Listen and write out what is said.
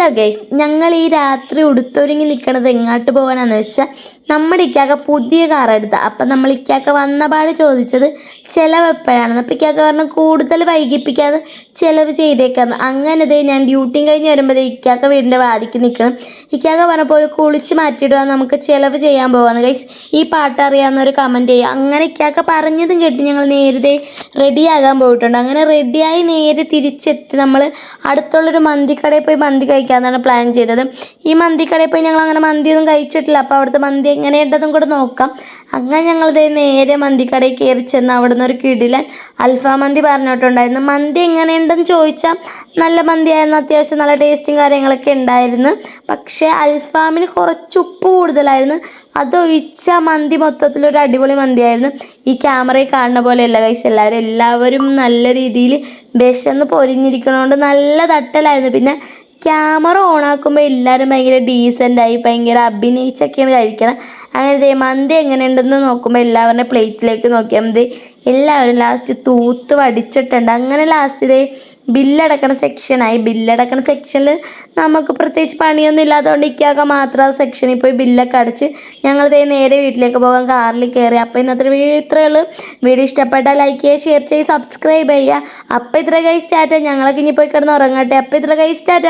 Hello guys, ഞങ്ങൾ ഈ രാത്രി ഉടുത്തൊരുങ്ങി നിൽക്കണത് എങ്ങോട്ട് പോകാനാന്ന് വെച്ചാൽ നമ്മുടെ ഇക്കാക്ക പുതിയ കാർ എടുത്ത. അപ്പം നമ്മൾ ഇക്കാക്ക വന്നപാട് ചോദിച്ചത് ചിലവ് എപ്പോഴാണെന്ന്. അപ്പം ഇക്കാക്ക പറഞ്ഞു കൂടുതൽ വൈകിപ്പിക്കാതെ ചിലവ് ചെയ്തേക്കാന്ന്. അങ്ങനെ ഇതേ ഞാൻ ഡ്യൂട്ടിയും കഴിഞ്ഞ് വരുമ്പോഴേ ഇക്കാക്ക വീടിൻ്റെ വാതിക്ക് നിൽക്കണം. ഇക്കാക്ക പറഞ്ഞ പോയി കുളിച്ച് മാറ്റിയിടുക, നമുക്ക് ചിലവ് ചെയ്യാൻ പോകാമെന്ന്. ഗൈസ്, ഈ പാട്ട് അറിയാവുന്നവർ കമൻറ്റ് ചെയ്യുക. അങ്ങനെ ഇക്കാക്ക പറഞ്ഞതും കേട്ട് ഞങ്ങൾ നേരത്തെ റെഡിയാകാൻ പോയിട്ടുണ്ട്. അങ്ങനെ റെഡിയായി നേരെ തിരിച്ചെത്തി നമ്മൾ അടുത്തുള്ളൊരു മന്തിക്കടയിൽ പോയി മന്തി കഴിക്കാമെന്നാണ് പ്ലാൻ ചെയ്തത്. ഈ മന്തിക്കടയിൽ പോയി ഞങ്ങൾ അങ്ങനെ മന്തിയൊന്നും കഴിച്ചിട്ടില്ല. അപ്പോൾ അവിടുത്തെ മന്തി എങ്ങനെയുണ്ടെന്നും കൂടെ നോക്കാം. അങ്ങനെ ഞങ്ങളിത് നേരെ മന്തിക്കടയിൽ കയറി ചെന്ന് അവിടുന്ന് ഒരു കിടിലൻ അൽഫാം മന്തി പറഞ്ഞിട്ടുണ്ടായിരുന്നു. മന്തി എങ്ങനെയുണ്ടെന്ന് ചോദിച്ചാൽ നല്ല മന്തിയായിരുന്നു, അത്യാവശ്യം നല്ല ടേസ്റ്റും കാര്യങ്ങളൊക്കെ ഉണ്ടായിരുന്നു. പക്ഷേ അൽഫാമിന് കുറച്ച് ഉപ്പ് കൂടുതലായിരുന്നു. അതൊഴിച്ച മന്തി മൊത്തത്തിലൊരു അടിപൊളി മന്തിയായിരുന്നു. ഈ ക്യാമറയിൽ കാണുന്ന പോലെയല്ല ഗൈസ്, എല്ലാവരും നല്ല രീതിയിൽ വിശന്ന് പൊരിഞ്ഞിരിക്കണോണ്ട് നല്ല തട്ടലായിരുന്നു. പിന്നെ ക്യാമറ ഓണാക്കുമ്പോൾ എല്ലാവരും ഭയങ്കര ഡീസൻ്റായി ഭയങ്കര അഭിനയിച്ചൊക്കെയാണ് കഴിക്കണം. അങ്ങനെ മന്തി എങ്ങനെയുണ്ടെന്ന് നോക്കുമ്പോൾ എല്ലാവരുടെ പ്ലേറ്റിലേക്ക് നോക്കിയാൽ മതി. എല്ലാവരും ലാസ്റ്റ് തൂത്ത് വടിച്ചിട്ടുണ്ട്. അങ്ങനെ ലാസ്റ്റ് ബില്ലടക്കണ സെക്ഷനായി. ബില്ലടക്കണ സെക്ഷനിൽ നമുക്ക് പ്രത്യേകിച്ച് പണിയൊന്നും ഇല്ലാത്തതുകൊണ്ട് ഇക്കാക്ക മാത്രം ആ സെക്ഷനിൽ പോയി ബില്ലൊക്കെ അടച്ച് ഞങ്ങൾ നേരെ വീട്ടിലേക്ക് പോകാൻ കാറിൽ കയറി. അപ്പോൾ ഇന്നത്തെ വീഡിയോ ഇത്രയേ ഉള്ളൂ. വീഡിയോ ഇഷ്ടപ്പെട്ടാൽ ലൈക്ക് ചെയ്യുക, ഷെയർ ചെയ്യുക, സബ്സ്ക്രൈബ് ചെയ്യുക. അപ്പോൾ ഇത്ര ഗൈസ് ടാറ്റ. ഞങ്ങളൊക്കെ ഇനി പോയി കിടന്ന് ഉറങ്ങട്ടെ. അപ്പോൾ ഇത്ര ഗൈസ് ടാറ്റ.